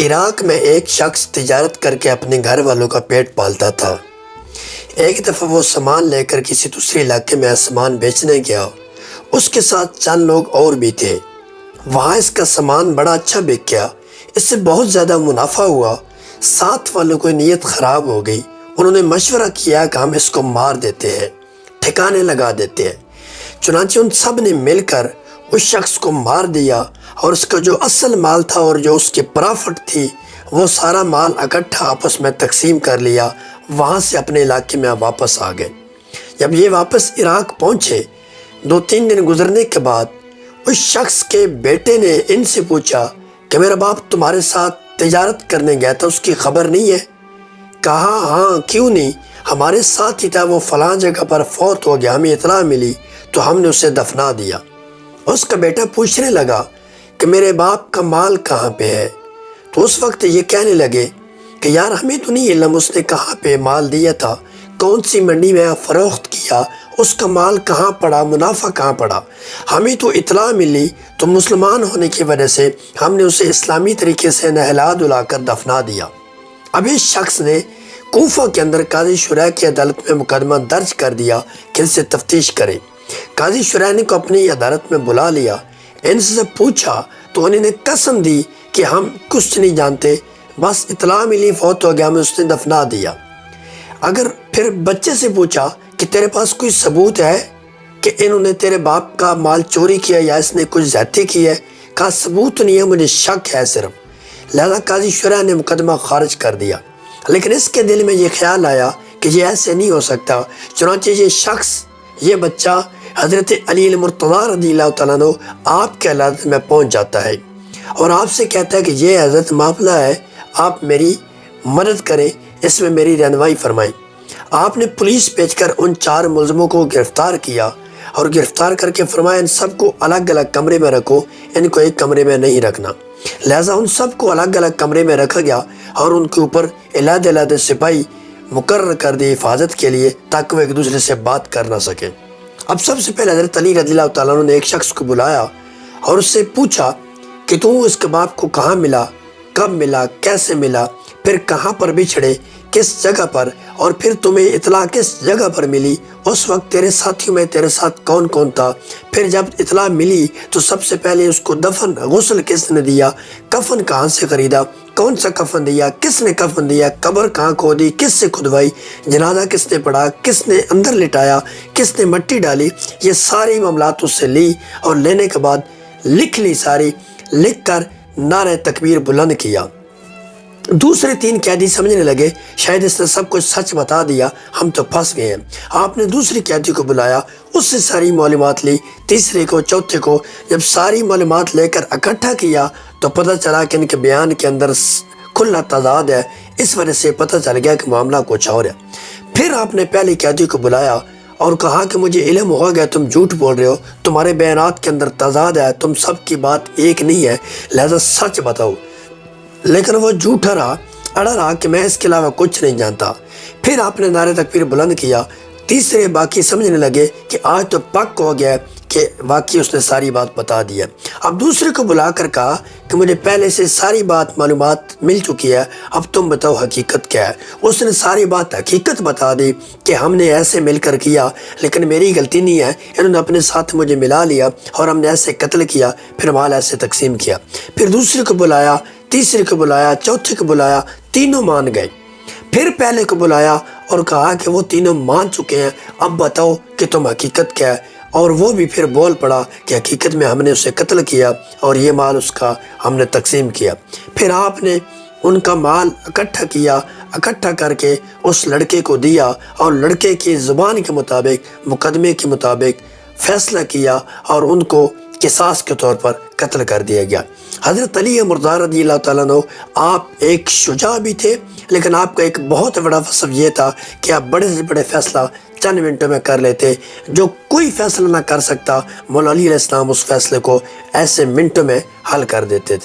عراق میں ایک شخص تجارت کر کے اپنے گھر والوں کا پیٹ پالتا تھا۔ ایک دفعہ وہ سامان لے کر کسی دوسرے علاقے میں سامان بیچنے گیا۔ اس کے ساتھ چند لوگ اور بھی تھے۔ وہاں اس کا سامان بڑا اچھا بک گیا، اس سے بہت زیادہ منافع ہوا۔ ساتھ والوں کی نیت خراب ہو گئی۔ انہوں نے مشورہ کیا کہ ہم اس کو مار دیتے ہیں، ٹھکانے لگا دیتے ہیں۔ چنانچہ ان سب نے مل کر اس شخص کو مار دیا اور اس کا جو اصل مال تھا اور جو اس کی پرافٹ تھی وہ سارا مال اکٹھا آپس میں تقسیم کر لیا۔ وہاں سے اپنے علاقے میں واپس آ گئے۔ جب یہ واپس عراق پہنچے، 2-3 دن گزرنے کے بعد اس شخص کے بیٹے نے ان سے پوچھا کہ میرا باپ تمہارے ساتھ تجارت کرنے گیا تھا، اس کی خبر نہیں ہے؟ کہا ہاں، کیوں نہیں، ہمارے ساتھ ہی تھا، وہ فلاں جگہ پر فوت ہو گیا، ہمیں اطلاع ملی تو ہم نے اسے دفنا دیا۔ اس کا بیٹا پوچھنے لگا کہ میرے باپ کا مال کہاں پہ ہے؟ تو اس وقت یہ کہنے لگے کہ یار ہمیں تو نہیں علم اس نے کہاں پہ مال دیا تھا، کون سی منڈی میں فروخت کیا، اس کا مال کہاں پڑا، منافع کہاں پڑا، ہمیں تو اطلاع ملی تو مسلمان ہونے کی وجہ سے ہم نے اسے اسلامی طریقے سے نہلا دھلا کر دفنا دیا۔ اب اس شخص نے کوفہ کے اندر قاضی شریح کی عدالت میں مقدمہ درج کر دیا کہ ان سے تفتیش کرے۔ قاضی شریح نے کو اپنی عدالت میں بلا لیا، ان سے پوچھا تو انہوں نے قسم دی کہ ہم کچھ نہیں جانتے، بس اطلاع ملی فوت ہو گیا، ہمیں اس نے دفنا دیا۔ اگر پھر بچے سے پوچھا کہ تیرے پاس کوئی ثبوت ہے کہ انہوں نے تیرے باپ کا مال چوری کیا یا اس نے کچھ زیادتی کی ہے؟ کہا ثبوت نہیں ہے، مجھے شک ہے صرف۔ لہذا قاضی شریح نے مقدمہ خارج کر دیا، لیکن اس کے دل میں یہ خیال آیا کہ یہ ایسے نہیں ہو سکتا۔ چنانچہ یہ شخص، یہ بچہ حضرت علی المرتضیٰ رضی اللہ تعالیٰ عنہ آپ کے عدالت میں پہنچ جاتا ہے اور آپ سے کہتا ہے کہ یہ حضرت معاملہ ہے، آپ میری مدد کریں، اس میں میری رہنمائی فرمائیں۔ آپ نے پولیس بھیج کر ان 4 ملزموں کو گرفتار کیا اور گرفتار کر کے فرمایا ان سب کو الگ الگ کمرے میں رکھو، ان کو ایک کمرے میں نہیں رکھنا۔ لہٰذا ان سب کو الگ الگ کمرے میں رکھا گیا اور ان کے اوپر علیحدہ علیحدہ سپاہی مقرر کر دی حفاظت کے لیے تاکہ وہ ایک دوسرے سے بات کر نہ سکیں۔ اب سب سے پہلے حضرت علی رضی اللہ تعالیٰ عنہ نے ایک شخص کو بلایا اور اس سے پوچھا کہ تو اس کے باپ کو کہاں ملا، کب ملا، کیسے ملا، پھر کہاں پر بچھڑے، کس جگہ پر، اور پھر تمہیں اطلاع کس جگہ پر ملی، اس وقت تیرے ساتھیوں میں تیرے ساتھ کون کون تھا، پھر جب اطلاع ملی تو سب سے پہلے اس کو دفن غسل کس نے دیا، کفن کہاں سے خریدا، کون سا کفن دیا، کس نے کفن دیا، قبر کہاں کھودی، کس سے کھدوائی، جنازہ کس نے پڑھا، کس نے اندر لٹایا، کس نے مٹی ڈالی، یہ ساری معاملات اس سے لی اور لینے کے بعد لکھ لی، ساری لکھ کر نعرہ تکبیر بلند کیا۔ دوسرے 3 قیدی سمجھنے لگے شاید اس نے سب کچھ سچ بتا دیا، ہم تو پھنس گئے ہیں۔ آپ نے دوسری قیدی کو بلایا، اس سے ساری معلومات لی، تیسرے کو، چوتھے کو جب ساری معلومات لے کر اکٹھا کیا تو پتہ چلا کہ ان کے بیان کے اندر کھلا تضاد ہے، اس وجہ سے پتہ چل گیا کہ معاملہ کچھ اور ہے۔ پھر آپ نے پہلی قیدی کو بلایا اور کہا کہ مجھے علم ہو گیا تم جھوٹ بول رہے ہو، تمہارے بیانات کے اندر تضاد ہے، تم سب کی بات ایک نہیں ہے، لہذا سچ بتاؤ۔ لیکن وہ جھوٹا رہا، اڑا رہا کہ میں اس کے علاوہ کچھ نہیں جانتا۔ پھر آپ نے نعرہ تکبیر بلند کیا۔ تیسرے باقی سمجھنے لگے کہ آج تو پک ہو گیا کہ واقعی اس نے ساری بات بتا دی ہے۔ اب دوسرے کو بلا کر کہا کہ مجھے پہلے سے ساری بات معلومات مل چکی ہے، اب تم بتاؤ حقیقت کیا ہے۔ اس نے ساری بات حقیقت بتا دی کہ ہم نے ایسے مل کر کیا، لیکن میری غلطی نہیں ہے، انہوں نے اپنے ساتھ مجھے ملا لیا اور ہم نے ایسے قتل کیا، پھر مال ایسے تقسیم کیا۔ پھر دوسرے کو بلایا، تیسرے کو بلایا، چوتھے کو بلایا، تینوں مان گئے۔ پھر پہلے کو بلایا اور کہا کہ وہ تینوں مان چکے ہیں، اب بتاؤ کہ تم حقیقت کیا ہے۔ اور وہ بھی پھر بول پڑا کہ حقیقت میں ہم نے اسے قتل کیا اور یہ مال اس کا ہم نے تقسیم کیا۔ پھر آپ نے ان کا مال اکٹھا کیا، اکٹھا کر کے اس لڑکے کو دیا اور لڑکے کی زبان کے مطابق، مقدمے کے مطابق فیصلہ کیا اور ان کو قصاص کے طور پر قتل کر دیا گیا۔ حضرت علی مرتضیٰ رضی اللہ تعالیٰ عنہ آپ ایک شجاع بھی تھے، لیکن آپ کا ایک بہت بڑا وصف یہ تھا کہ آپ بڑے سے بڑے فیصلہ چند منٹوں میں کر لیتے، جو کوئی فیصلہ نہ کر سکتا مولا علی علیہ السلام اس فیصلے کو ایسے منٹوں میں حل کر دیتے تھے۔